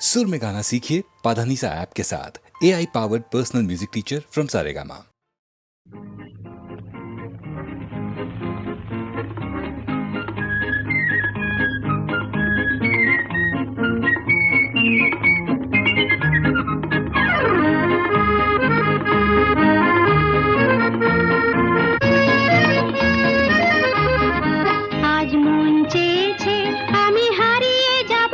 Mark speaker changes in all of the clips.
Speaker 1: सुर में गाना सीखिए पाधानीसा ऐप के साथ। AI powered personal music teacher from Saregama.
Speaker 2: আজ মন চেয়েছে আমি হারিয়ে যাব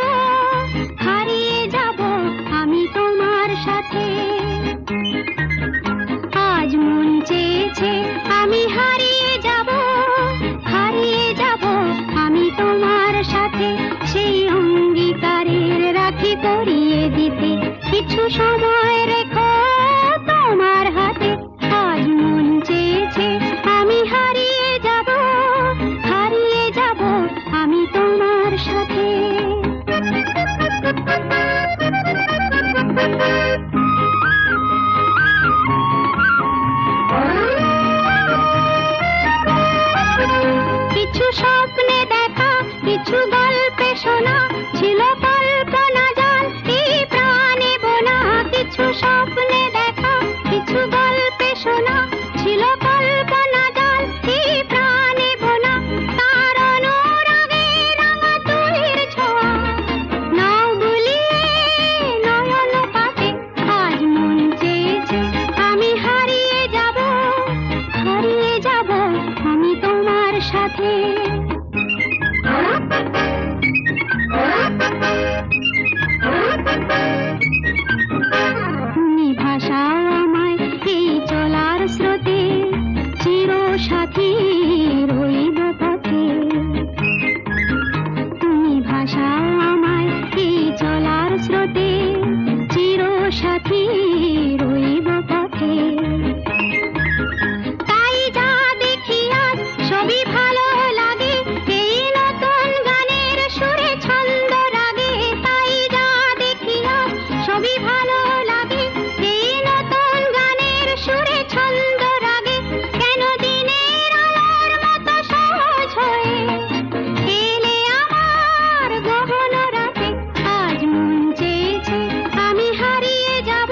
Speaker 2: আমি তোমার সাথে। আজ মন চেয়েছে আমি হারিয়ে যাব আমি তোমার সাথে। সেই অঙ্গীকারের রাখি পরিয়ে দিতে কিছু সময় রেখো তোমার হাতে। আজ মন চেয়েছে আমি হারিয়ে যাব আমি তোমার সাথে। কিছু স্বপ্নে দেখা, কিছু গল্পে শোনা, ছিল কল্পনা জাল এই প্রাণে বোনা। কিছু স্বপ্নে দেখা, কিছু গল্পে শোনা, ছিল কল্পনা জাল এই প্রাণে বোনা। তার অনুরাগে রাঙা তুলির ছোঁয়া নাও বুলিয়ে নয়ন পাতে। আজ মন চেয়েছে আমি হারিয়ে যাব আমি তোমার সাথে। তুমি ভাষাও আমায় এই চলার স্রোতে, চির সাথী রইব পথে। তুমি ভাষাও আমায় এই চলার স্রোতে, চির সাথী রইব পথে। তাই যা দেখি আজ সবই ভালো লাগে, এই নতুন গানের সুরে ছন্দ রাগে। তাই যা দেখি আজ সবই ভালো লাগে, এই নতুন গানের সুরে ছন্দ রাগে। কেন দিনের আলোর মতো সহজ হয়ে এলে আমার গহন রাতে। আজ মন চেয়েছে আমি হারিয়ে যাব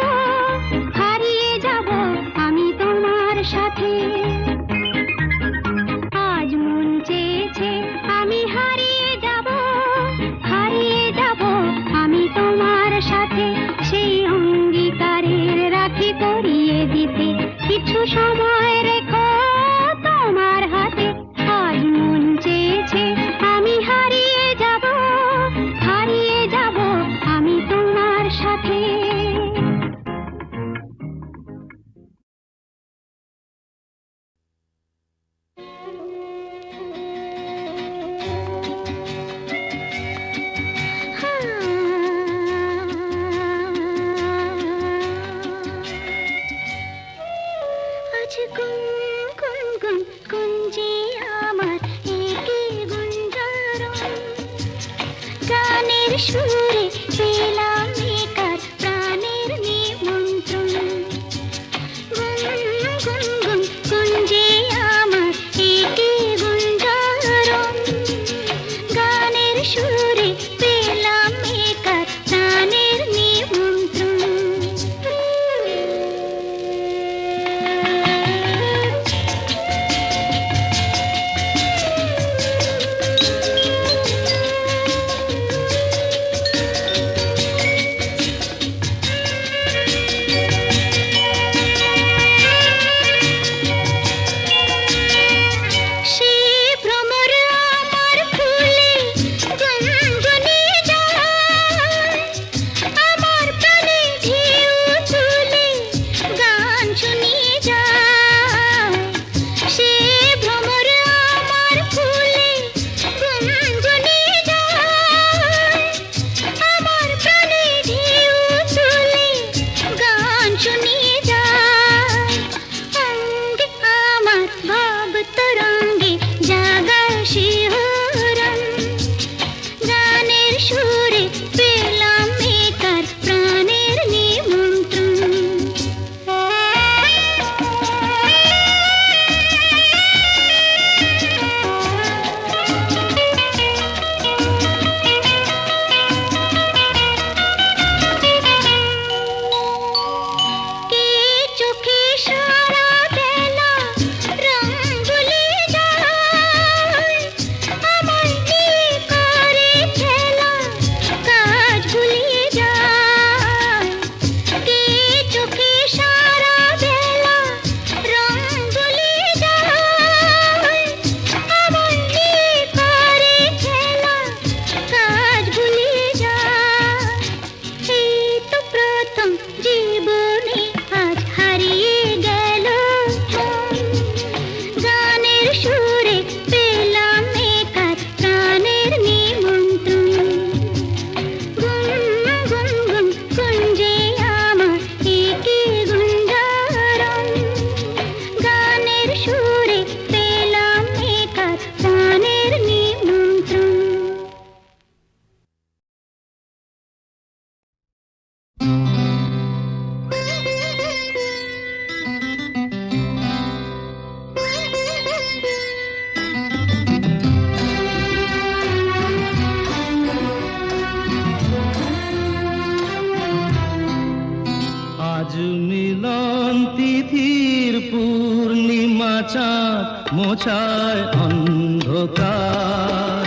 Speaker 3: তিথির পূর্ণিমা চাঁদ মোছায় অন্ধকার।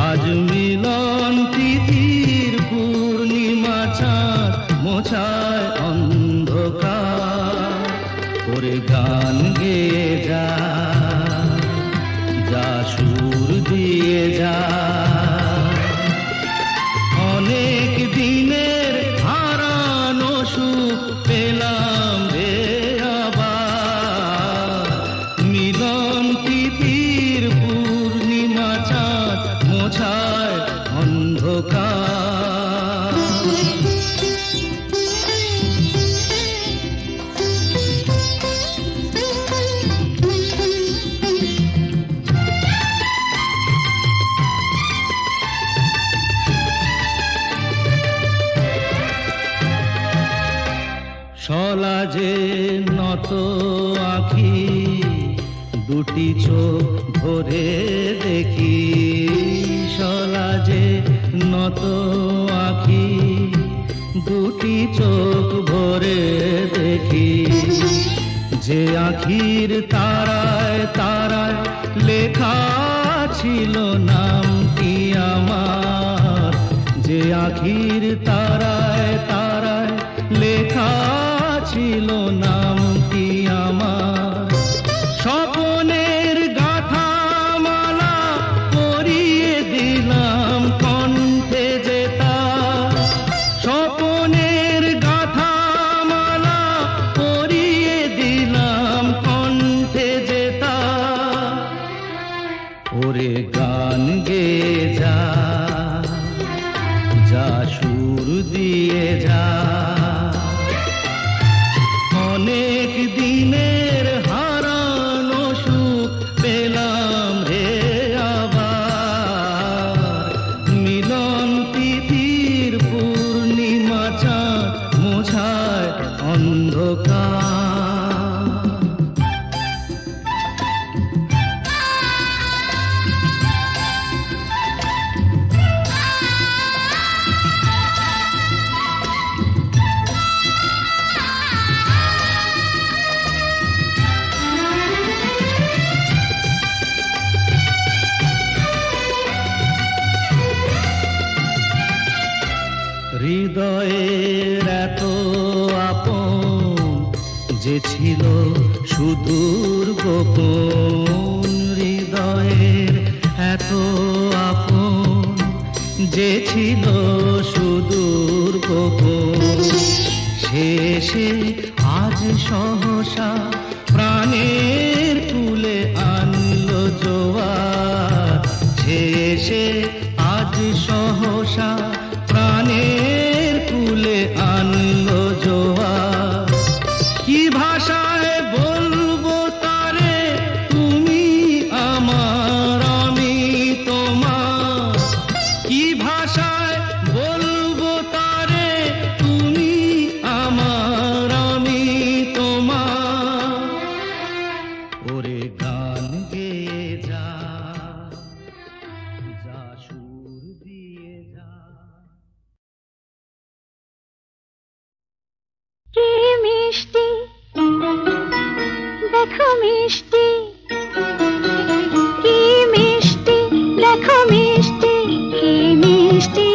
Speaker 3: আজ মিলন তিথির পূর্ণিমা চাঁদ মোছায় অন্ধকার। করে গান গেয়ে যা, যা সুর দিয়ে যা, অনেক দিনের হারানো সুখ পেলাম রে আবার। মিলন তিথির পূর্ণিমা চাঁদ মোছায় অন্ধকার। সলাজে নত আঁখি, দুটি চোখ ভরে দেখি। সলাজে নত আঁখি, দুটি চোখ ভরে দেখি। যে আঁখির তারায় তারায় লেখা ছিল নামটি আমার। যে আঁখির তারায় তারায় লেখা ছিল নামটি আমার। স্বপনের গাথা মালা পরিয়ে দিলাম কণ্ঠে যেতা। স্বপনের গাথা মালা পরিয়ে দিলাম কণ্ঠে যেতা। ওরে গান গেয়ে যা, যা সুর দিয়ে যা, অনেক দিনের হারানো সুখ পেলাম রে আবার। মিলন তিথির পূর্ণিমা চাঁদ মোছায় অন্ধকার। হৃদয়ের এত আপন যে ছিল সুদূর গোপন। হৃদয়ের এত আপন যে ছিল সুদূর গোপন। শেষে আজ সহসা প্রাণের কুলে আনলো জোয়ার। শেষে আজ সহসা প্রাণের কুলে আনলো জোয়ার। কি ভাষায় বলবো তারে তুমি আমার আমি তোমার। কি ভাষায় বলবো তারে তুমি আমার আমি তোমার। ওরে গান গেয়ে যা, যা সুর দিয়ে যা।
Speaker 2: কি মিষ্টি দেখো মিষ্টি, কি মিষ্টি দেখো মিষ্টি, কি মিষ্টি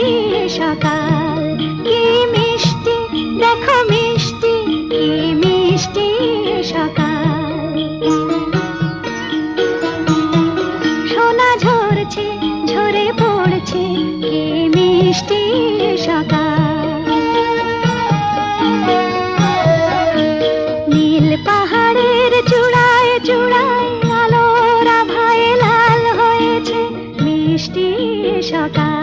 Speaker 2: সকাল। কি মিষ্টি দেখো মিষ্টি, কি মিষ্টি সকাল। সোনা ঝরছে ঝরে পড়ছে, কি মিষ্টি সকাল। নীল পাহাড়ের চূড়ায় চূড়ায় আলোর আভায় লাল হয়েছে মিষ্টি সকাল।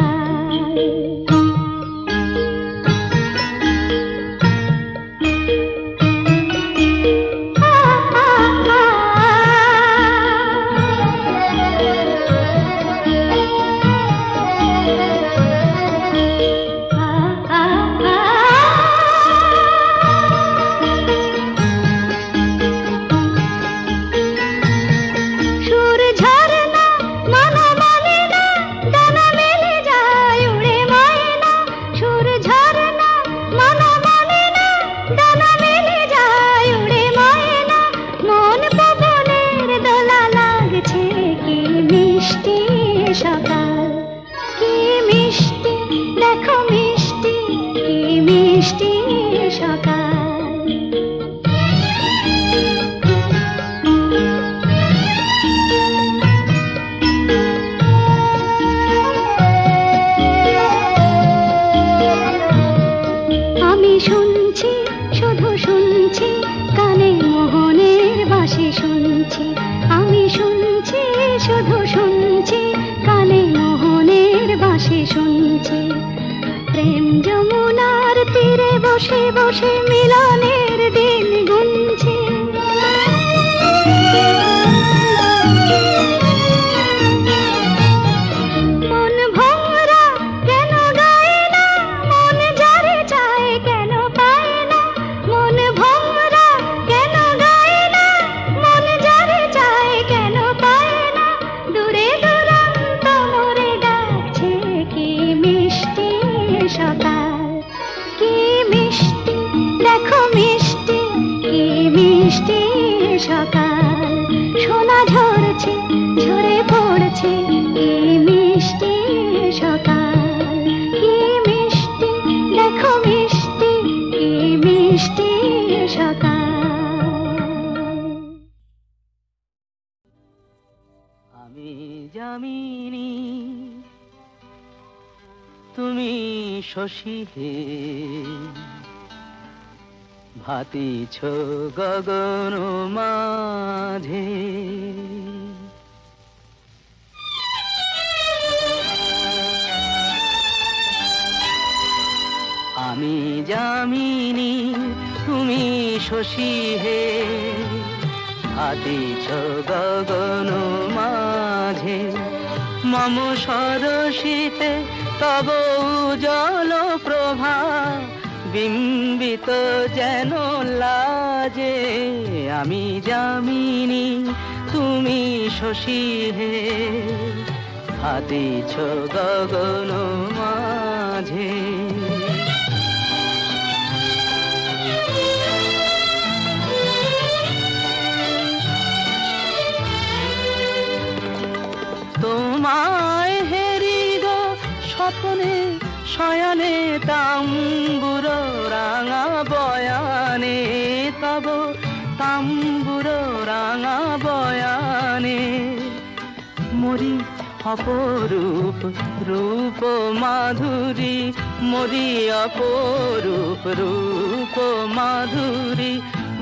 Speaker 2: মিষ্টি সকাল। আমি শুনছি, শুধু শুনছি, কানে মোহনের বাঁশি শুনছি। আমি শুনছি, শুধু শুনছি, কানে মোহনের বাঁশি শুনছি। প্রেম যমুনার তীরে বসে বসে মিলনের দিন গুনছি। মন ভোরা কেন গায় না, মন যারে চায় কেন পায় না। মন ভোরা কেন গায় না, মন যারে চায় কেন পায় না। দূরে দূরান্ত মোরে ডাকছে, কি মিষ্টি সকাল, কি মিষ্টি, দেখো মিষ্টি, কি মিষ্টি সকাল। সোনা ঝরছে, ঝরে পড়ছে, কি মিষ্টি সকাল, কি মিষ্টি, দেখো মিষ্টি, কি মিষ্টি সকাল।
Speaker 3: আমি যামিনী, তুমি শশী হে, ভাতিছ গগন মাঝে। আমি যামিনী, তুমি শশী হে, ভাতিছ গগন মাঝে। মম সরসিতে তব উজ্জ্বল প্রভা, বিম্বিত যেন লাজে। আমি যামিনী, তুমি শশী হে, ভাতিছ গগন মাঝে। তোমায় হেরি গো স্বপ্নে শয়নে, তাম্বুর রাঙা বয়ানে, তব তাম্বুর রাঙা বয়ানে। মরি অপরূপ রূপ মাধুরী, মরি অপরূপ রূপ মাধুরী।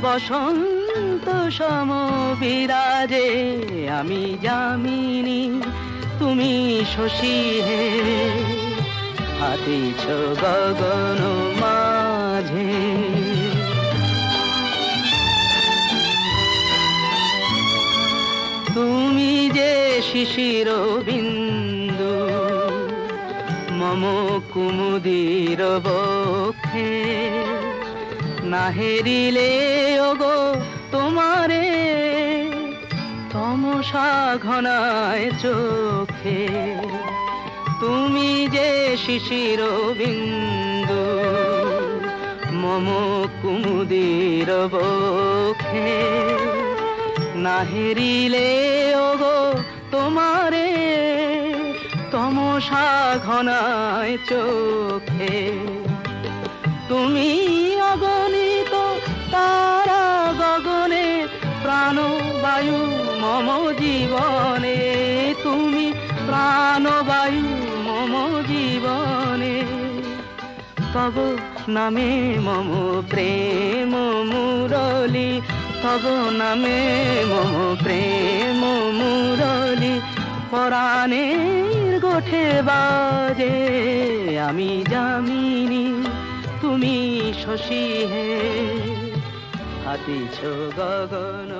Speaker 3: বসন্ত সম বিরাজে, আমি যামিনী, তুমি শশী হে, ভাতিছ গগন মাঝে। তুমি যে শিশির বিন্দু, মম কুমুদির বক্ষে। না হেরিলে ওগো তোমারে, তমসা ঘনায় চোখে। তুমি যে শিশির বিন্দু, মম কুমুদির বক্ষে। না হেরিলে ওগো তোমারে, তমসা ঘনায় চোখে। তুমি অগণিত তারা গগনে, প্রাণবায়ু মম জীবনে। তুমি প্রাণবায়ু মম জীবনে। তব নামে মম প্রেম মুরলী, তব নামে মম প্রেম মুরলী। পরাণের গোঠে বাজে, আমি যামিনী, তুমি শশী হে, ভাতিছ গগন